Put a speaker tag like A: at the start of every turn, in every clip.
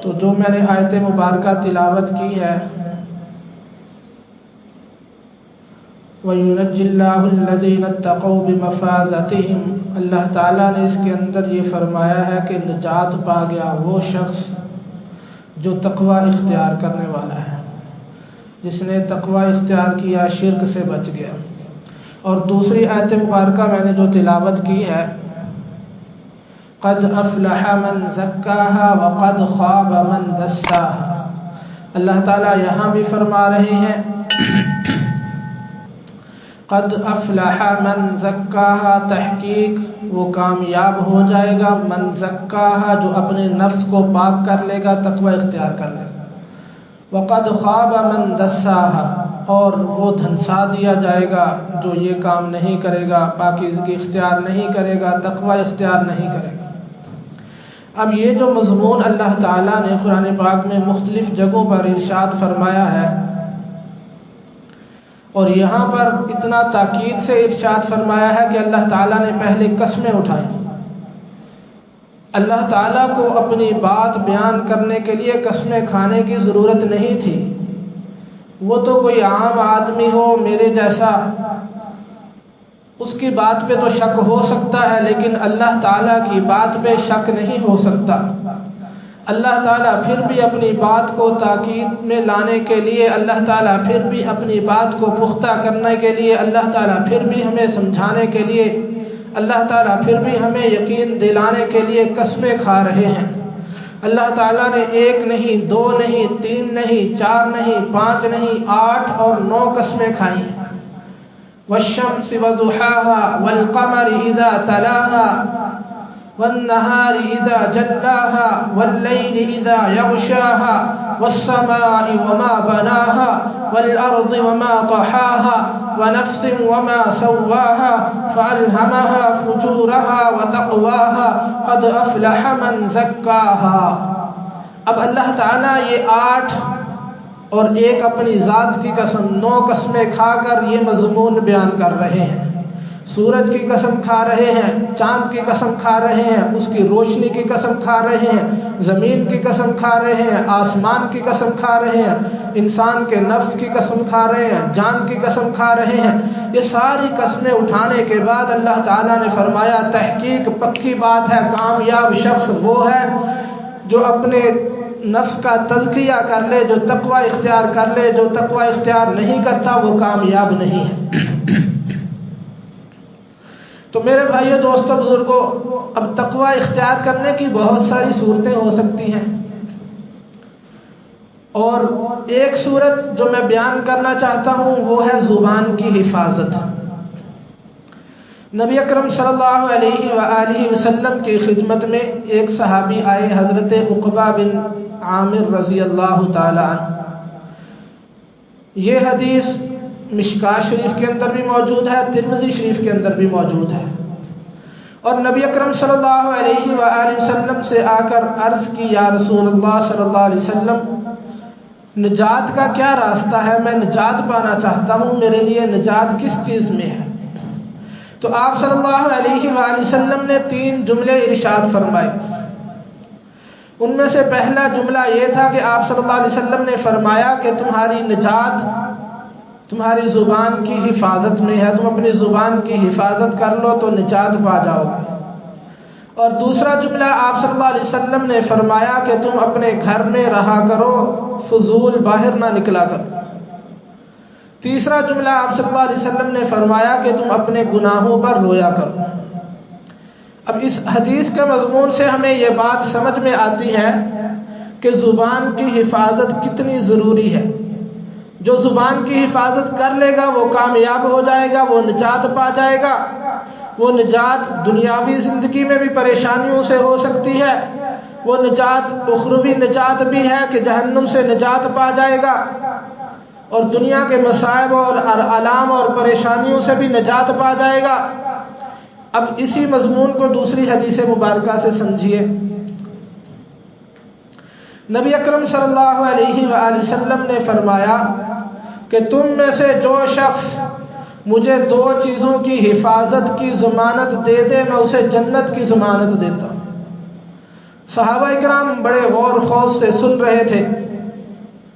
A: تو جو میں نے آیت مبارکہ تلاوت کی ہے، وَيُنَجِّي اللَّهُ الَّذِينَ اتَّقَوْا بِمَفَازَتِهِمْ، اللہ تعالیٰ نے اس کے اندر یہ فرمایا ہے کہ نجات پا گیا وہ شخص جو تقوی اختیار کرنے والا ہے، جس نے تقوی اختیار کیا، شرک سے بچ گیا۔ اور دوسری آیت مبارکہ میں نے جو تلاوت کی ہے، قد افلح من زکاہا وقد خاب من دساہا، اللہ تعالیٰ یہاں بھی فرما رہے ہیں قد افلح من زکاہا، تحقیق وہ کامیاب ہو جائے گا، من زکاہا جو اپنے نفس کو پاک کر لے گا، تقوی اختیار کر لے گا، وقد خاب من دساہا اور وہ دھنسا دیا جائے گا جو یہ کام نہیں کرے گا، پاکیزگی اختیار نہیں کرے گا، تقوی اختیار نہیں کرے گا۔ اب یہ جو مضمون اللہ تعالیٰ نے قرآن پاک میں مختلف جگہوں پر ارشاد فرمایا ہے، اور یہاں پر اتنا تاکید سے ارشاد فرمایا ہے کہ اللہ تعالیٰ نے پہلے قسمیں اٹھائی۔ اللہ تعالیٰ کو اپنی بات بیان کرنے کے لیے قسمیں کھانے کی ضرورت نہیں تھی، وہ تو کوئی عام آدمی ہو میرے جیسا، اس کی بات پہ تو شک ہو سکتا ہے، لیکن اللہ تعالیٰ کی بات پہ شک نہیں ہو سکتا۔ اللہ تعالیٰ پھر بھی اپنی بات کو تاکید میں لانے کے لیے، اللہ تعالیٰ پھر بھی اپنی بات کو پختہ کرنے کے لیے، اللہ تعالیٰ پھر بھی ہمیں سمجھانے کے لیے، اللہ تعالیٰ پھر بھی ہمیں یقین دلانے کے لیے قسمیں کھا رہے ہیں۔ اللہ تعالیٰ نے 1 نہیں، 2 نہیں، 3 نہیں، 4 نہیں، 5 نہیں، 8 اور 9 قسمیں کھائی ہیں۔ والشمس وضحاها والقمر اذا تلاها والنهار اذا جلاها والليل اذا يغشاها والسماء وما بناها والارض وما طحاها ونفس وما سواها فألهمها فجورها وتقواها قد افلح من زكاها۔ اب اللہ تعالیٰ یہ 8 اور 1 اپنی ذات کی قسم 9 قسمیں کھا کر یہ مضمون بیان کر رہے ہیں۔ سورج کی قسم کھا رہے ہیں، چاند کی قسم کھا رہے ہیں، اس کی روشنی کی قسم کھا رہے ہیں، زمین کی قسم کھا رہے ہیں، آسمان کی قسم کھا رہے ہیں، انسان کے نفس کی قسم کھا رہے ہیں، جان کی قسم کھا رہے ہیں۔ یہ ساری قسمیں اٹھانے کے بعد اللہ تعالیٰ نے فرمایا تحقیق پکی بات ہے، کامیاب شخص وہ ہے جو اپنے نفس کا تزکیہ کر لے، جو تقوی اختیار کر لے۔ جو تقوی اختیار نہیں کرتا وہ کامیاب نہیں ہے۔ تو میرے بھائیو، دوستو، بزرگوں، اب تقوی اختیار کرنے کی بہت ساری صورتیں ہو سکتی ہیں، اور ایک صورت جو میں بیان کرنا چاہتا ہوں وہ ہے زبان کی حفاظت۔ نبی اکرم صلی اللہ علیہ وآلہ وسلم کی خدمت میں ایک صحابی آئے، حضرت عقبہ بن عامر رضی اللہ تعالی عنہ۔ یہ حدیث مشکاۃ شریف کے اندر بھی موجود ہے، ترمذی شریف کے اندر بھی موجود ہے۔ اور نبی اکرم صلی اللہ علیہ وآلہ وسلم سے آ کر عرض کی، یا رسول اللہ صلی اللہ علیہ وسلم، نجات کا کیا راستہ ہے؟ میں نجات پانا چاہتا ہوں، میرے لیے نجات کس چیز میں ہے؟ تو آپ صلی اللہ علیہ وآلہ وسلم نے 3 جملے ارشاد فرمائے۔ ان میں سے پہلا جملہ یہ تھا کہ آپ صلی اللہ علیہ وسلم نے فرمایا کہ تمہاری نجات تمہاری زبان کی حفاظت میں ہے، تم اپنی زبان کی حفاظت کر لو تو نجات پا جاؤ گے۔ اور دوسرا جملہ آپ صلی اللہ علیہ وسلم نے فرمایا کہ تم اپنے گھر میں رہا کرو، فضول باہر نہ نکلا کرو۔ تیسرا جملہ آپ صلی اللہ علیہ وسلم نے فرمایا کہ تم اپنے گناہوں پر رویا کرو۔ اب اس حدیث کے مضمون سے ہمیں یہ بات سمجھ میں آتی ہے کہ زبان کی حفاظت کتنی ضروری ہے۔ جو زبان کی حفاظت کر لے گا وہ کامیاب ہو جائے گا، وہ نجات پا جائے گا۔ وہ نجات دنیاوی زندگی میں بھی پریشانیوں سے ہو سکتی ہے، وہ نجات اخروی نجات بھی ہے کہ جہنم سے نجات پا جائے گا، اور دنیا کے مصائب اور آلام اور پریشانیوں سے بھی نجات پا جائے گا۔ اب اسی مضمون کو دوسری حدیث مبارکہ سے سمجھیے۔ نبی اکرم صلی اللہ علیہ وآلہ وسلم نے فرمایا کہ تم میں سے جو شخص مجھے 2 چیزوں کی حفاظت کی ضمانت دے دے، میں اسے جنت کی ضمانت دیتا ہوں۔ صحابہ اکرام بڑے غور خاموش سے سن رہے تھے۔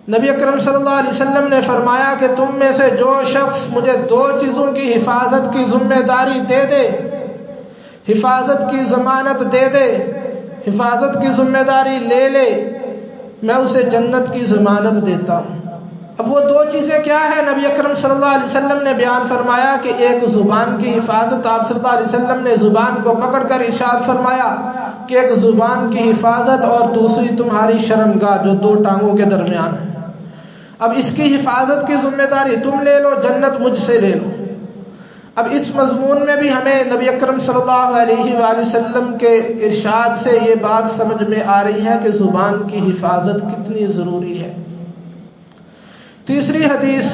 A: نبی اکرم صلی اللہ علیہ وسلم نے فرمایا کہ تم میں سے جو شخص مجھے 2 چیزوں کی حفاظت کی ذمہ داری دے دے، حفاظت کی ضمانت دے دے، حفاظت کی ذمہ داری لے لے، میں اسے جنت کی ضمانت دیتا ہوں۔ اب وہ 2 چیزیں کیا ہیں؟ نبی اکرم صلی اللہ علیہ وسلم نے بیان فرمایا کہ ایک زبان کی حفاظت، آپ صلی اللہ علیہ وسلم نے زبان کو پکڑ کر ارشاد فرمایا کہ ایک زبان کی حفاظت، اور دوسری تمہاری شرمگاہ جو 2 ٹانگوں کے درمیان ہے۔ اب اس کی حفاظت کی ذمہ داری تم لے لو، جنت مجھ سے لے لو۔ اب اس مضمون میں بھی ہمیں نبی اکرم صلی اللہ علیہ وآلہ وسلم کے ارشاد سے یہ بات سمجھ میں آ رہی ہے کہ زبان کی حفاظت کتنی ضروری ہے۔ تیسری حدیث،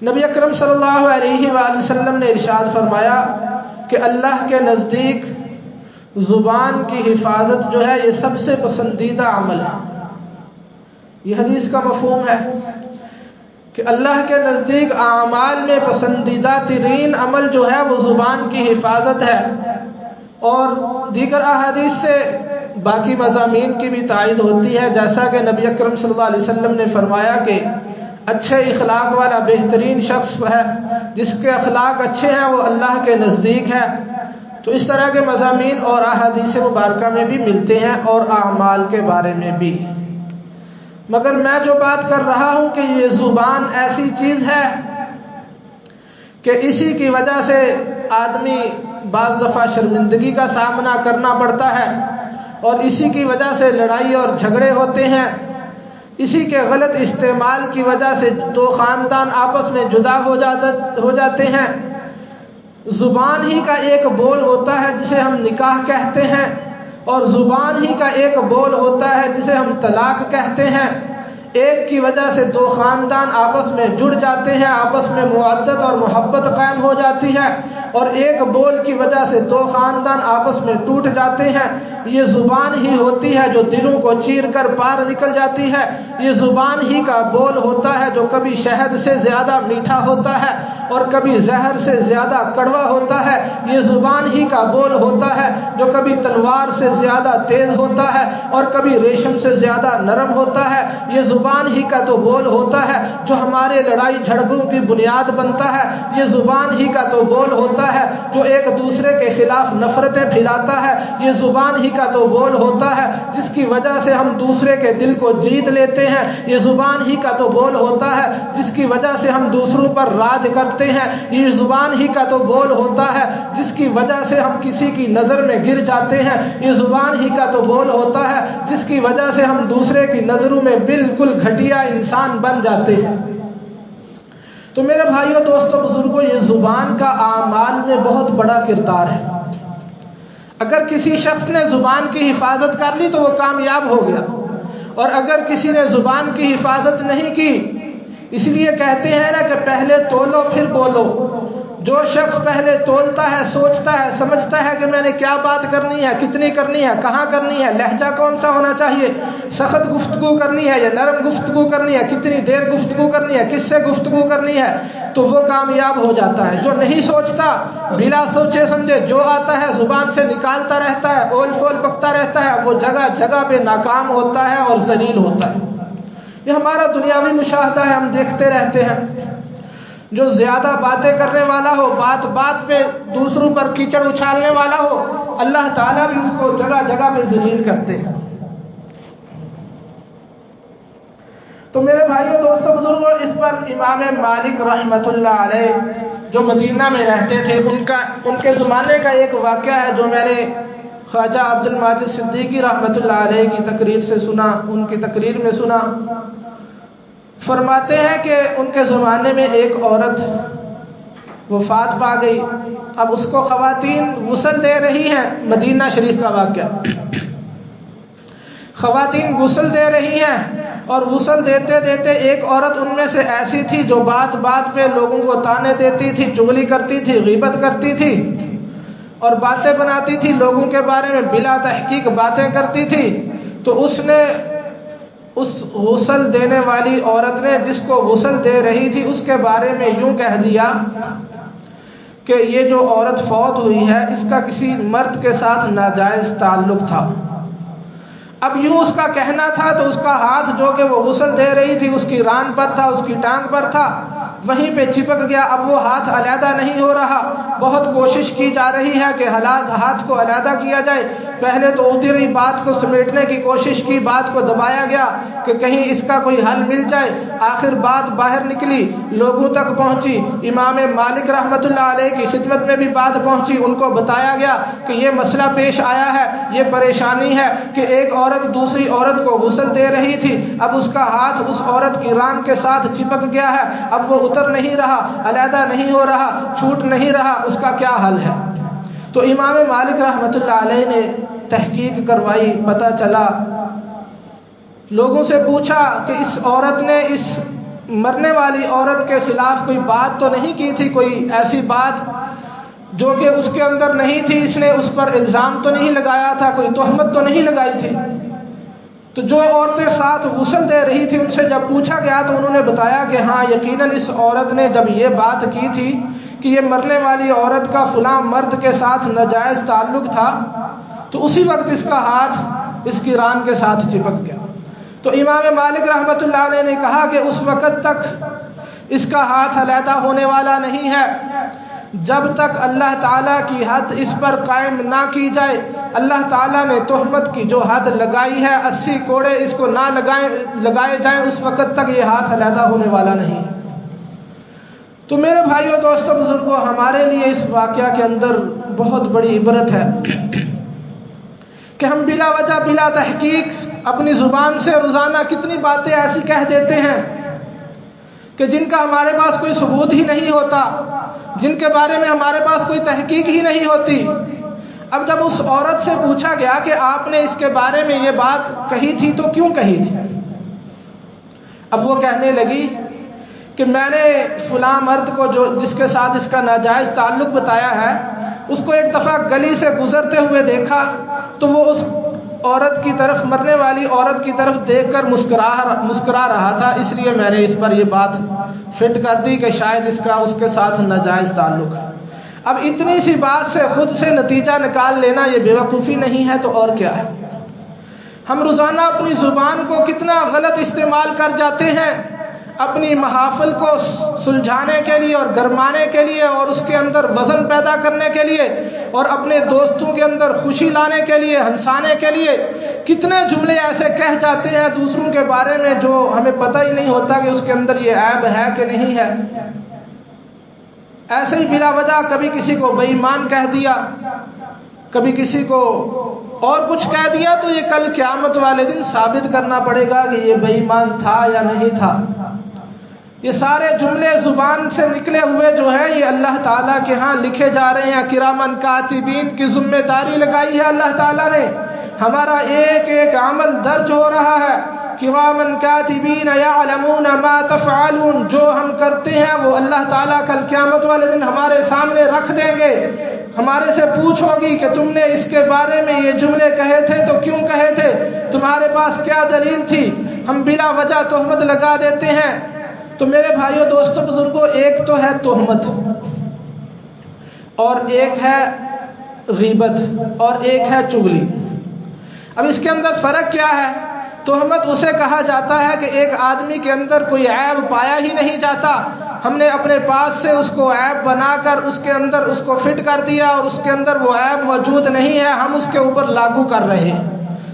A: نبی اکرم صلی اللہ علیہ وآلہ وسلم نے ارشاد فرمایا کہ اللہ کے نزدیک زبان کی حفاظت جو ہے یہ سب سے پسندیدہ عمل ہے۔ یہ حدیث کا مفہوم ہے کہ اللہ کے نزدیک اعمال میں پسندیدہ ترین عمل جو ہے وہ زبان کی حفاظت ہے، اور دیگر احادیث سے باقی مضامین کی بھی تائید ہوتی ہے، جیسا کہ نبی اکرم صلی اللہ علیہ وسلم نے فرمایا کہ اچھے اخلاق والا بہترین شخص ہے، جس کے اخلاق اچھے ہیں وہ اللہ کے نزدیک ہے۔ تو اس طرح کے مضامین اور احادیث مبارکہ میں بھی ملتے ہیں، اور اعمال کے بارے میں بھی۔ مگر میں جو بات کر رہا ہوں کہ یہ زبان ایسی چیز ہے کہ اسی کی وجہ سے آدمی بعض دفعہ شرمندگی کا سامنا کرنا پڑتا ہے، اور اسی کی وجہ سے لڑائی اور جھگڑے ہوتے ہیں، اسی کے غلط استعمال کی وجہ سے 2 خاندان آپس میں جدا ہو جاتے ہیں۔ زبان ہی کا ایک بول ہوتا ہے جسے ہم نکاح کہتے ہیں، اور زبان ہی کا ایک بول ہوتا ہے جسے ہم طلاق کہتے ہیں۔ ایک کی وجہ سے 2 خاندان آپس میں جڑ جاتے ہیں، آپس میں مودت اور محبت قائم ہو جاتی ہے، اور ایک بول کی وجہ سے 2 خاندان آپس میں ٹوٹ جاتے ہیں۔ یہ زبان ہی ہوتی ہے جو دلوں کو چیر کر پار نکل جاتی ہے۔ یہ زبان ہی کا بول ہوتا ہے جو کبھی شہد سے زیادہ میٹھا ہوتا ہے اور کبھی زہر سے زیادہ کڑوا ہوتا ہے۔ یہ زبان ہی کا بول ہوتا ہے جو کبھی تلوار سے زیادہ تیز ہوتا ہے اور کبھی ریشم سے زیادہ نرم ہوتا ہے۔ یہ زبان ہی کا تو بول ہوتا ہے جو ہمارے لڑائی جھڑپوں کی بنیاد بنتا ہے۔ یہ زبان ہی کا تو بول ہوتا ہے جو ایک دوسرے کے خلاف نفرتیں پھیلاتا ہے۔ یہ زبان ہی کا تو بول ہوتا ہے جس کی وجہ سے ہم دوسرے کے دل کو جیت لیتے ہیں۔ یہ زبان ہی کا تو بول ہوتا ہے جس کی وجہ سے ہم دوسروں پر راج کرتے ہیں۔ یہ زبان ہی کا تو بول ہوتا ہے جس کی وجہ سے ہم کسی کی نظر میں گر جاتے ہیں۔ یہ زبان ہی کا تو بول ہوتا ہے جس کی وجہ سے ہم دوسرے کی نظروں میں بالکل گھٹیا انسان بن جاتے ہیں۔ تو میرے بھائیوں، دوستوں، بزرگوں، یہ زبان کا اعمال میں بہت بڑا کردار ہے۔ اگر کسی شخص نے زبان کی حفاظت کر لی تو وہ کامیاب ہو گیا، اور اگر کسی نے زبان کی حفاظت نہیں کی، اس لیے کہتے ہیں نا کہ پہلے تولو پھر بولو۔ جو شخص پہلے تولتا ہے، سوچتا ہے، سمجھتا ہے کہ میں نے کیا بات کرنی ہے، کتنی کرنی ہے، کہاں کرنی ہے، لہجہ کون سا ہونا چاہیے، سخت گفتگو کرنی ہے یا نرم گفتگو کرنی ہے، کتنی دیر گفتگو کرنی ہے، کس سے گفتگو کرنی ہے، تو وہ کامیاب ہو جاتا ہے۔ جو نہیں سوچتا، بلا سوچے سمجھے جو آتا ہے زبان سے نکالتا رہتا ہے، اول فول بکتا رہتا ہے، وہ جگہ جگہ پہ ناکام ہوتا ہے اور ذلیل ہوتا ہے۔ یہ ہمارا دنیاوی مشاہدہ ہے، ہم دیکھتے رہتے ہیں۔ جو زیادہ باتیں کرنے والا ہو، بات بات پہ دوسروں پر کیچڑ اچھالنے والا ہو، اللہ تعالیٰ بھی اس کو جگہ جگہ پہ ذلیل کرتے ہیں۔ تو میرے بھائیوں، دوستوں، بزرگوں، اس پر امام مالک رحمۃ اللہ علیہ جو مدینہ میں رہتے تھے، ان کے زمانے کا ایک واقعہ ہے جو میں نے خواجہ عبد الماجد صدیقی رحمۃ اللہ علیہ کی تقریر سے سنا، ان کی تقریر میں سنا۔ فرماتے ہیں کہ ان کے زمانے میں ایک عورت وفات پا گئی۔ اب اس کو خواتین غسل دے رہی ہیں، مدینہ شریف کا واقعہ۔ خواتین غسل دے رہی ہیں، اور غسل دیتے دیتے ایک عورت ان میں سے ایسی تھی جو بات بات پہ لوگوں کو تانے دیتی تھی، چغلی کرتی تھی، غیبت کرتی تھی، اور باتیں بناتی تھی لوگوں کے بارے میں، بلا تحقیق باتیں کرتی تھی۔ تو اس غسل دینے والی عورت نے، جس کو غسل دے رہی تھی، اس کے بارے میں یوں کہہ دیا کہ یہ جو عورت فوت ہوئی ہے اس کا کسی مرد کے ساتھ ناجائز تعلق تھا۔ اب یوں اس کا کہنا تھا تو اس کا ہاتھ جو کہ وہ غسل دے رہی تھی اس کی ران پر تھا، اس کی ٹانگ پر تھا، وہیں پہ چپک گیا. اب وہ ہاتھ علیحدہ نہیں ہو رہا. بہت کوشش کی جا رہی ہے کہ ہاتھ کو علیحدہ کیا جائے. پہلے تو ادھر بات کو سمیٹنے کی کوشش کی، بات کو دبایا گیا کہ کہیں اس کا کوئی حل مل جائے. آخر بات باہر نکلی، لوگوں تک پہنچی. امام مالک رحمۃ اللہ علیہ کی خدمت میں بھی بات پہنچی. ان کو بتایا گیا کہ یہ مسئلہ پیش آیا ہے، یہ پریشانی ہے کہ ایک عورت دوسری عورت کو غسل دے رہی تھی، اب اس کا ہاتھ اس عورت کی ران کے ساتھ چپک گیا ہے، اب وہ اتر نہیں رہا، علیحدہ نہیں ہو رہا، چھوٹ نہیں رہا، اس کا کیا حل ہے؟ تو امام مالک رحمۃ اللہ علیہ نے تحقیق کروائی. پتہ چلا، لوگوں سے پوچھا کہ اس عورت نے اس مرنے والی عورت کے خلاف کوئی بات تو نہیں کی تھی، کوئی ایسی بات جو کہ اس کے اندر نہیں تھی، اس نے اس پر الزام تو نہیں لگایا تھا، کوئی تہمت تو نہیں لگائی تھی؟ تو جو عورتیں ساتھ غسل دے رہی تھی ان سے جب پوچھا گیا تو انہوں نے بتایا کہ ہاں یقیناً اس عورت نے جب یہ بات کی تھی کہ یہ مرنے والی عورت کا فلاں مرد کے ساتھ ناجائز تعلق تھا، تو اسی وقت اس کا ہاتھ اس کی ران کے ساتھ چپک گیا. تو امام مالک رحمۃ اللہ علیہ نے کہا کہ اس وقت تک اس کا ہاتھ علیحدہ ہونے والا نہیں ہے جب تک اللہ تعالیٰ کی حد اس پر قائم نہ کی جائے. اللہ تعالیٰ نے تہمت کی جو حد لگائی ہے، 80 کوڑے اس کو نہ لگائے جائیں، اس وقت تک یہ ہاتھ علیحدہ ہونے والا نہیں. تو میرے بھائیوں، دوستوں، بزرگوں، ہمارے لیے اس واقعہ کے اندر بہت بڑی عبرت ہے کہ ہم بلا وجہ بلا تحقیق اپنی زبان سے روزانہ کتنی باتیں ایسی کہہ دیتے ہیں کہ جن کا ہمارے پاس کوئی ثبوت ہی نہیں ہوتا، جن کے بارے میں ہمارے پاس کوئی تحقیق ہی نہیں ہوتی. اب جب اس عورت سے پوچھا گیا کہ آپ نے اس کے بارے میں یہ بات کہی تھی تو کیوں کہی تھی، اب وہ کہنے لگی کہ میں نے فلاں مرد کو جس کے ساتھ اس کا ناجائز تعلق بتایا ہے، اس کو ایک دفعہ گلی سے گزرتے ہوئے دیکھا تو وہ اس عورت کی طرف، مرنے والی عورت کی طرف دیکھ کر مسکرا رہا تھا، اس لیے میں نے اس پر یہ بات فٹ کر دی کہ شاید اس کا اس کے ساتھ ناجائز تعلق ہے. اب اتنی سی بات سے خود سے نتیجہ نکال لینا یہ بیوقوفی نہیں ہے تو اور کیا ہے؟ ہم روزانہ اپنی زبان کو کتنا غلط استعمال کر جاتے ہیں اپنی محافل کو سلجھانے کے لیے اور گرمانے کے لیے اور اس کے اندر وزن پیدا کرنے کے لیے اور اپنے دوستوں کے اندر خوشی لانے کے لیے، ہنسانے کے لیے. کتنے جملے ایسے کہہ جاتے ہیں دوسروں کے بارے میں جو ہمیں پتہ ہی نہیں ہوتا کہ اس کے اندر یہ عیب ہے کہ نہیں ہے. ایسے ہی بلا وجہ کبھی کسی کو بے ایمان کہہ دیا، کبھی کسی کو اور کچھ کہہ دیا، تو یہ کل قیامت والے دن ثابت کرنا پڑے گا کہ یہ بے ایمان تھا یا نہیں تھا. یہ سارے جملے زبان سے نکلے ہوئے جو ہیں یہ اللہ تعالیٰ کے ہاں لکھے جا رہے ہیں. کرامن کاتبین کی ذمہ داری لگائی ہے اللہ تعالیٰ نے. ہمارا ایک ایک عمل درج ہو رہا ہے. کرامن کاتبین یعلمون ما تفعلون، جو ہم کرتے ہیں وہ اللہ تعالیٰ کل قیامت والے دن ہمارے سامنے رکھ دیں گے. ہمارے سے پوچھو گی کہ تم نے اس کے بارے میں یہ جملے کہے تھے تو کیوں کہے تھے، تمہارے پاس کیا دلیل تھی؟ ہم بلا وجہ تہمت لگا دیتے ہیں. تو میرے بھائیوں، دوستوں، بزرگوں، ایک تو ہے تہمت اور ایک ہے غیبت اور ایک ہے چغلی. اب اس کے اندر فرق کیا ہے؟ تہمت اسے کہا جاتا ہے کہ ایک آدمی کے اندر کوئی عیب پایا ہی نہیں جاتا، ہم نے اپنے پاس سے اس کو عیب بنا کر اس کے اندر اس کو فٹ کر دیا اور اس کے اندر وہ عیب موجود نہیں ہے، ہم اس کے اوپر لاگو کر رہے ہیں،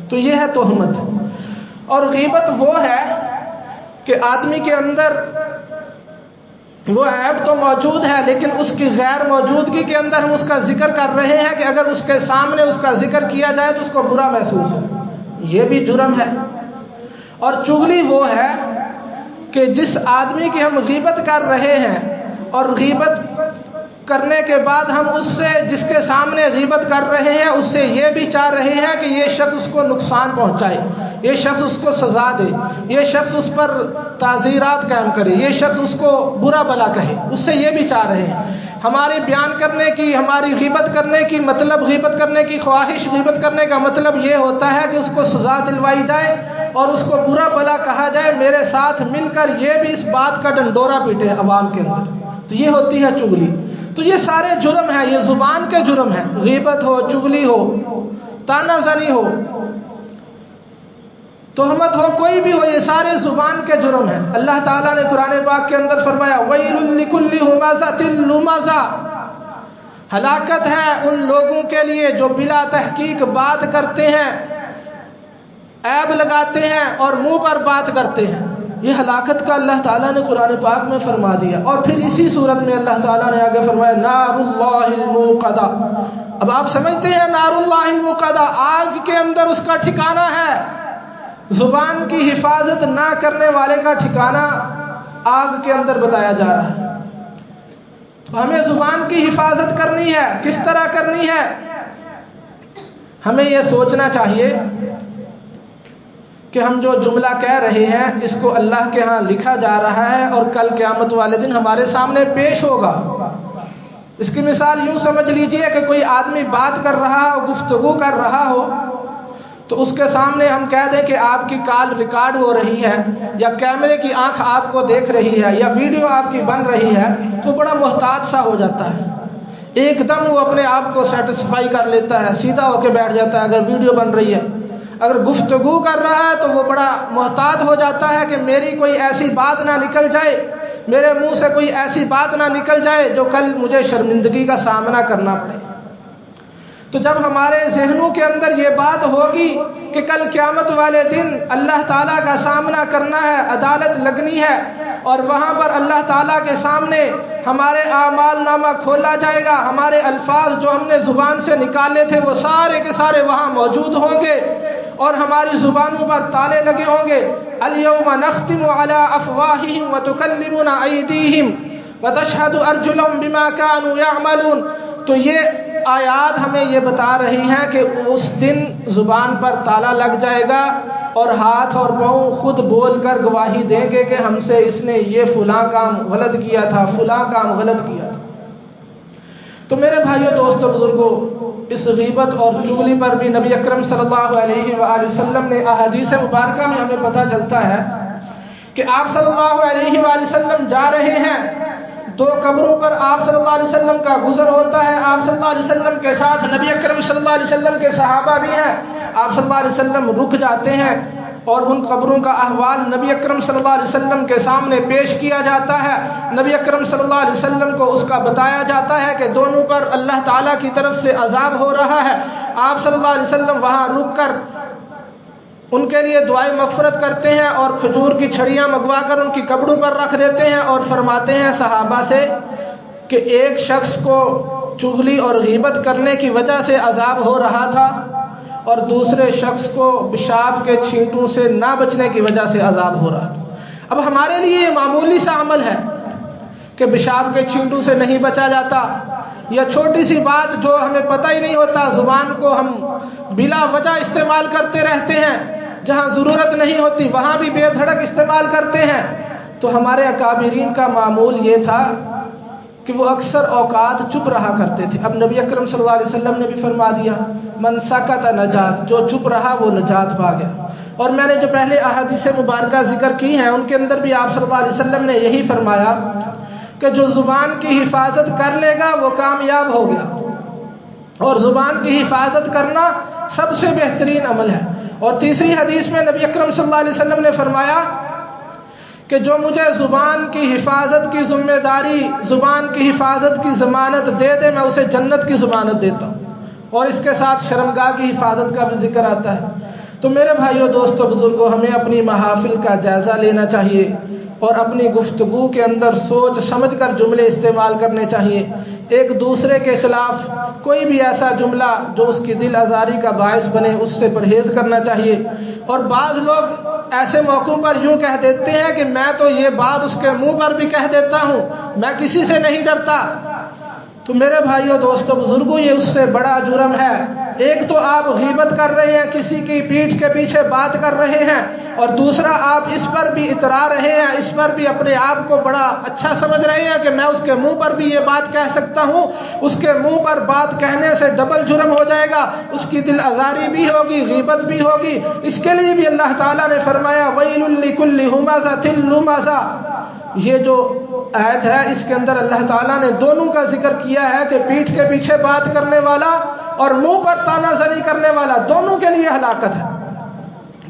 A: تو یہ ہے تہمت. اور غیبت وہ ہے کہ آدمی کے اندر وہ عیب تو موجود ہے لیکن اس کی غیر موجودگی کے اندر ہم اس کا ذکر کر رہے ہیں کہ اگر اس کے سامنے اس کا ذکر کیا جائے تو اس کو برا محسوس ہو، یہ بھی جرم ہے. اور چغلی وہ ہے کہ جس آدمی کی ہم غیبت کر رہے ہیں اور غیبت کرنے کے بعد ہم اس سے، جس کے سامنے غیبت کر رہے ہیں، اس سے یہ بھی چاہ رہے ہیں کہ یہ شخص اس کو نقصان پہنچائے، یہ شخص اس کو سزا دے، یہ شخص اس پر تعزیرات قائم کرے، یہ شخص اس کو برا بلا کہے، اس سے یہ بھی چاہ رہے ہیں. ہماری بیان کرنے کی، ہماری غیبت کرنے کی مطلب، غیبت کرنے کی خواہش، غیبت کرنے کا مطلب یہ ہوتا ہے کہ اس کو سزا دلوائی جائے اور اس کو برا بلا کہا جائے، میرے ساتھ مل کر یہ بھی اس بات کا ڈنڈورا پیٹے عوام کے اندر، تو یہ ہوتی ہے چغلی. تو یہ سارے جرم ہیں، یہ زبان کے جرم ہیں، غیبت ہو، چغلی ہو، تانا زنی ہو. تہمت ہو، کوئی بھی ہو، یہ سارے زبان کے جرم ہیں۔ اللہ تعالیٰ نے قرآن پاک کے اندر فرمایا وَيْلٌ لِكُلِّ ہُمَزَةٍ لُمَزَةٍ، ہلاکت ہے ان لوگوں کے لیے جو بلا تحقیق بات کرتے ہیں، عیب لگاتے ہیں اور منہ پر بات کرتے ہیں۔ یہ ہلاکت کا اللہ تعالیٰ نے قرآن پاک میں فرما دیا۔ اور پھر اسی صورت میں اللہ تعالیٰ نے آگے فرمایا نار اللہ الموقدہ۔ اب آپ سمجھتے ہیں نار اللہ الموقدہ، آگ کے اندر اس کا ٹھکانہ ہے۔ زبان کی حفاظت نہ کرنے والے کا ٹھکانہ آگ کے اندر بتایا جا رہا ہے۔ تو ہمیں زبان کی حفاظت کرنی ہے۔ کس طرح کرنی ہے؟ ہمیں یہ سوچنا چاہیے کہ ہم جو جملہ کہہ رہے ہیں اس کو اللہ کے ہاں لکھا جا رہا ہے اور کل قیامت والے دن ہمارے سامنے پیش ہوگا۔ اس کی مثال یوں سمجھ لیجئے کہ کوئی آدمی بات کر رہا ہو، گفتگو کر رہا ہو، تو اس کے سامنے ہم کہہ دیں کہ آپ کی کال ریکارڈ ہو رہی ہے، یا کیمرے کی آنکھ آپ کو دیکھ رہی ہے، یا ویڈیو آپ کی بن رہی ہے، تو بڑا محتاط سا ہو جاتا ہے۔ ایک دم وہ اپنے آپ کو سیٹسفائی کر لیتا ہے، سیدھا ہو کے بیٹھ جاتا ہے۔ اگر ویڈیو بن رہی ہے، اگر گفتگو کر رہا ہے، تو وہ بڑا محتاط ہو جاتا ہے کہ میری کوئی ایسی بات نہ نکل جائے، میرے منہ سے کوئی ایسی بات نہ نکل جائے جو کل مجھے شرمندگی کا سامنا کرنا پڑے۔ تو جب ہمارے ذہنوں کے اندر یہ بات ہوگی کہ کل قیامت والے دن اللہ تعالیٰ کا سامنا کرنا ہے، عدالت لگنی ہے، اور وہاں پر اللہ تعالیٰ کے سامنے ہمارے اعمال نامہ کھولا جائے گا، ہمارے الفاظ جو ہم نے زبان سے نکالے تھے وہ سارے کے سارے وہاں موجود ہوں گے، اور ہماری زبانوں پر تالے لگے ہوں گے۔ اليوم نختم على افواہہم وتکلمنا ایدیہم وتشہد ارجلہم بما كانوا يعملون۔ تو یہ آیات ہمیں یہ بتا رہی ہیں کہ اس دن زبان پر تالا لگ جائے گا اور ہاتھ اور پاؤں خود بول کر گواہی دیں گے کہ ہم سے اس نے یہ فلاں کام غلط کیا تھا، فلاں کام غلط کیا تھا۔ تو میرے بھائیوں، دوستو، بزرگوں، اس غیبت اور چغلی پر بھی نبی اکرم صلی اللہ علیہ وآلہ وسلم نے احادیث مبارکہ میں ہمیں پتہ چلتا ہے کہ آپ صلی اللہ علیہ وآلہ وسلم جا رہے ہیں، دو قبروں پر آپ صلی اللہ علیہ وسلم کا گزر ہوتا ہے۔ آپ صلی اللہ علیہ وسلم کے ساتھ نبی اکرم صلی اللہ علیہ وسلم کے صحابہ بھی ہیں۔ آپ صلی اللہ علیہ وسلم رک جاتے ہیں اور ان قبروں کا احوال نبی اکرم صلی اللہ علیہ وسلم کے سامنے پیش کیا جاتا ہے۔ نبی اکرم صلی اللہ علیہ وسلم کو اس کا بتایا جاتا ہے کہ دونوں پر اللہ تعالیٰ کی طرف سے عذاب ہو رہا ہے۔ آپ صلی اللہ علیہ وسلم وہاں رک کر ان کے لیے دعائیں مغفرت کرتے ہیں اور کھجور کی چھڑیاں منگوا کر ان کی قبروں پر رکھ دیتے ہیں، اور فرماتے ہیں صحابہ سے کہ ایک شخص کو چغلی اور غیبت کرنے کی وجہ سے عذاب ہو رہا تھا، اور دوسرے شخص کو پیشاب کے چھینٹوں سے نہ بچنے کی وجہ سے عذاب ہو رہا تھا۔ اب ہمارے لیے یہ معمولی سا عمل ہے کہ پیشاب کے چھینٹوں سے نہیں بچا جاتا، یا چھوٹی سی بات جو ہمیں پتہ ہی نہیں ہوتا، زبان کو ہم بلا وجہ استعمال کرتے رہتے ہیں، جہاں ضرورت نہیں ہوتی وہاں بھی بے دھڑک استعمال کرتے ہیں۔ تو ہمارے اکابرین کا معمول یہ تھا کہ وہ اکثر اوقات چپ رہا کرتے تھے۔ اب نبی اکرم صلی اللہ علیہ وسلم نے بھی فرما دیا من سکت نجات، جو چپ رہا وہ نجات پا گیا۔ اور میں نے جو پہلے احادیث مبارکہ ذکر کی ہیں ان کے اندر بھی آپ صلی اللہ علیہ وسلم نے یہی فرمایا کہ جو زبان کی حفاظت کر لے گا وہ کامیاب ہو گیا، اور زبان کی حفاظت کرنا سب سے بہترین عمل ہے۔ اور تیسری حدیث میں نبی اکرم صلی اللہ علیہ وسلم نے فرمایا کہ جو مجھے زبان کی حفاظت کی ذمہ داری، زبان کی حفاظت کی ضمانت دے دے، میں اسے جنت کی ضمانت دیتا ہوں، اور اس کے ساتھ شرمگاہ کی حفاظت کا بھی ذکر آتا ہے۔ تو میرے بھائیوں، دوستو، بزرگوں، ہمیں اپنی محافل کا جائزہ لینا چاہیے اور اپنی گفتگو کے اندر سوچ سمجھ کر جملے استعمال کرنے چاہیے۔ ایک دوسرے کے خلاف کوئی بھی ایسا جملہ جو اس کی دل آزاری کا باعث بنے اس سے پرہیز کرنا چاہیے۔ اور بعض لوگ ایسے موقعوں پر یوں کہہ دیتے ہیں کہ میں تو یہ بات اس کے منہ پر بھی کہہ دیتا ہوں، میں کسی سے نہیں ڈرتا۔ تو میرے بھائیوں، دوستو، بزرگوں، یہ اس سے بڑا جرم ہے۔ ایک تو آپ غیبت کر رہے ہیں، کسی کی پیٹھ کے پیچھے بات کر رہے ہیں، اور دوسرا آپ اس پر بھی اترا رہے ہیں، اس پر بھی اپنے آپ کو بڑا اچھا سمجھ رہے ہیں کہ میں اس کے منہ پر بھی یہ بات کہہ سکتا ہوں۔ اس کے منہ پر بات کہنے سے ڈبل جرم ہو جائے گا، اس کی دل آزاری بھی ہوگی، غیبت بھی ہوگی۔ اس کے لیے بھی اللہ تعالیٰ نے فرمایا وَيْلٌ لِكُلِّ هُمَزَةٍ لُمَزَةٍ۔ یہ جو آیت ہے اس کے اندر اللہ تعالیٰ نے دونوں کا ذکر کیا ہے کہ پیٹھ کے پیچھے بات کرنے والا اور منہ پر تانا زنی کرنے والا، دونوں کے لیے ہلاکت ہے۔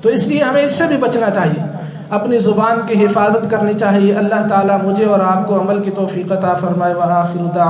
A: تو اس لیے ہمیں اس سے بھی بچنا چاہیے، اپنی زبان کی حفاظت کرنی چاہیے۔ اللہ تعالیٰ مجھے اور آپ کو عمل کی توفیق عطا فرمائے۔ وآخر دعوانا